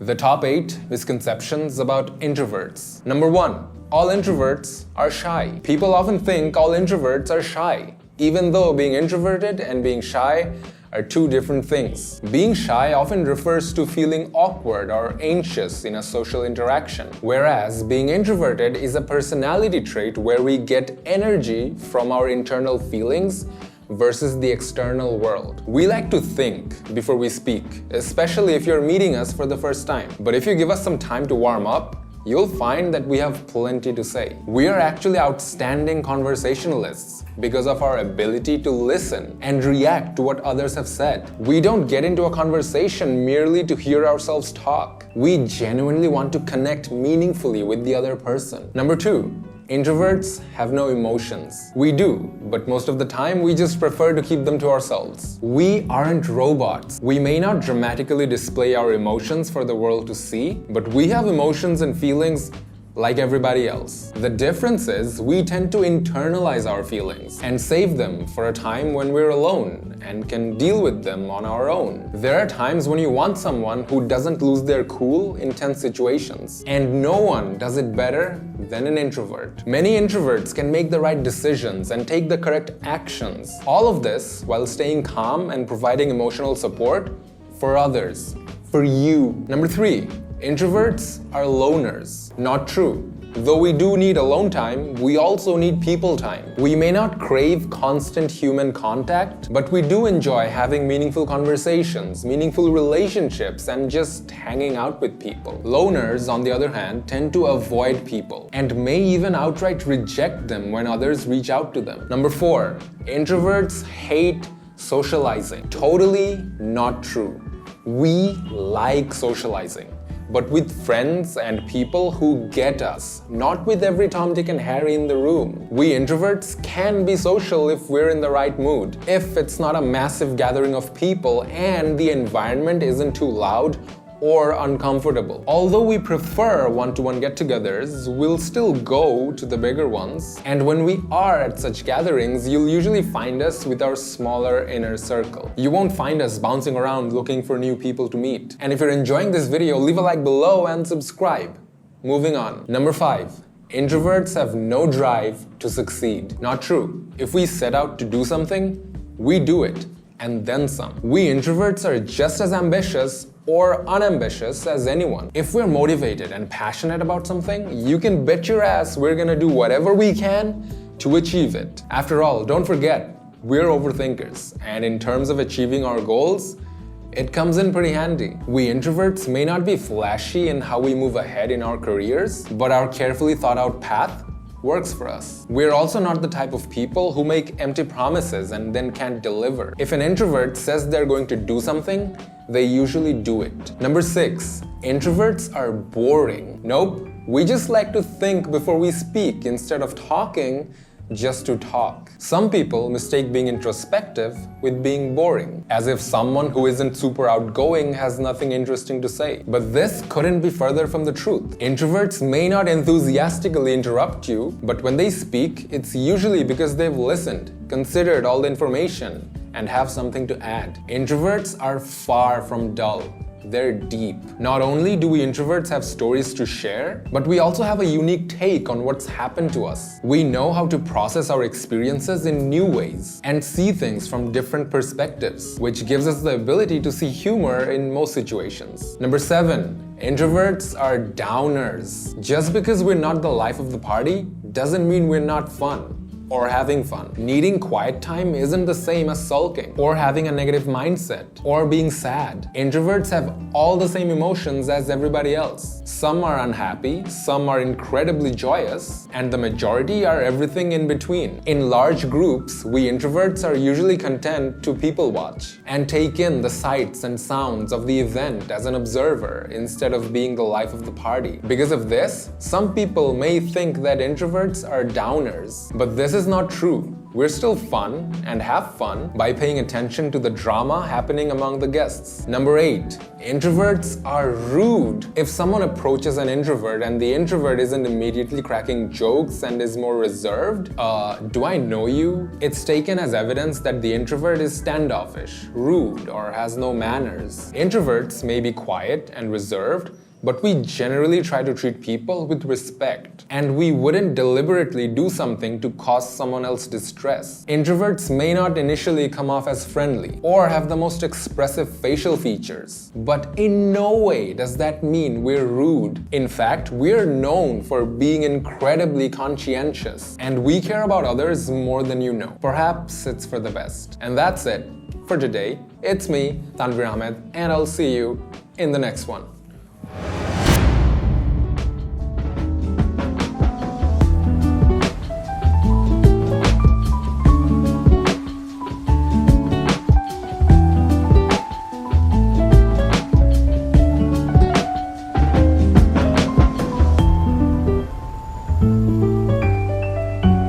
The top 8 misconceptions about introverts. Number 1. All introverts are shy. People often think all introverts are shy, even though being introverted and being shy are two different things. Being shy often refers to feeling awkward or anxious in a social interaction, whereas being introverted is a personality trait where we get energy from our internal feelings versus the external world. We like to think before we speak, especially if you're meeting us for the first time. But if you give us some time to warm up, you'll find that we have plenty to say. We are actually outstanding conversationalists because of our ability to listen and react to what others have said. We don't get into a conversation merely to hear ourselves talk. We genuinely want to connect meaningfully with the other person. Number 2. Introverts have no emotions. We do, but most of the time we just prefer to keep them to ourselves. We aren't robots. We may not dramatically display our emotions for the world to see, but we have emotions and feelings like everybody else. The difference is we tend to internalize our feelings and save them for a time when we're alone and can deal with them on our own. There are times when you want someone who doesn't lose their cool in tense situations, and no one does it better than an introvert. Many introverts can make the right decisions and take the correct actions. All of this while staying calm and providing emotional support for others, for you. Number 3. Introverts are loners. Not true. Though we do need alone time, we also need people time. We may not crave constant human contact, but we do enjoy having meaningful conversations, meaningful relationships, and just hanging out with people. Loners, on the other hand, tend to avoid people and may even outright reject them when others reach out to them. Number 4. Introverts hate socializing. Totally not true. We like socializing, but with friends and people who get us, not with every Tom, Dick, and Harry in the room. We introverts can be social if we're in the right mood, if it's not a massive gathering of people and the environment isn't too loud or uncomfortable. Although we prefer one-to-one get-togethers, we'll still go to the bigger ones. And when we are at such gatherings, you'll usually find us with our smaller inner circle. You won't find us bouncing around looking for new people to meet. And if you're enjoying this video, leave a like below and subscribe. Moving on. Number 5. Introverts have no drive to succeed. Not true. If we set out to do something, we do it, and then some. We introverts are just as ambitious or unambitious as anyone. If we're motivated and passionate about something, you can bet your ass we're gonna do whatever we can to achieve it. After all, don't forget, we're overthinkers, and in terms of achieving our goals, it comes in pretty handy. We introverts may not be flashy in how we move ahead in our careers, but our carefully thought out path works for us. We're also not the type of people who make empty promises and then can't deliver. If an introvert says they're going to do something, they usually do it. Number 6. Introverts are boring. Nope, we just like to think before we speak instead of talking just to talk. Some people mistake being introspective with being boring, as if someone who isn't super outgoing has nothing interesting to say. But this couldn't be further from the truth. Introverts may not enthusiastically interrupt you, but when they speak, it's usually because they've listened, considered all the information, and have something to add. Introverts are far from dull. They're deep. Not only do we introverts have stories to share, but we also have a unique take on what's happened to us. We know how to process our experiences in new ways and see things from different perspectives, which gives us the ability to see humor in most situations. Number 7. Introverts are downers. Just because we're not the life of the party doesn't mean we're not fun or having fun. Needing quiet time isn't the same as sulking or having a negative mindset or being sad. Introverts have all the same emotions as everybody else. Some are unhappy, some are incredibly joyous, and the majority are everything in between. In large groups, we introverts are usually content to people watch and take in the sights and sounds of the event as an observer instead of being the life of the party. Because of this, some people may think that introverts are downers, but this is not true. we're still fun and have fun by paying attention to the drama happening among the guests. Number 8. Introverts are rude. If someone approaches an introvert and the introvert isn't immediately cracking jokes and is more reserved, do I know you? It's taken as evidence that the introvert is standoffish, rude, or has no manners. Introverts may be quiet and reserved, but we generally try to treat people with respect, and we wouldn't deliberately do something to cause someone else distress. Introverts may not initially come off as friendly or have the most expressive facial features, but in no way does that mean we're rude. In fact, we're known for being incredibly conscientious, and we care about others more than you know. Perhaps it's for the best. And that's it for today. It's me, Tanvir Ahmed, and I'll see you in the next one.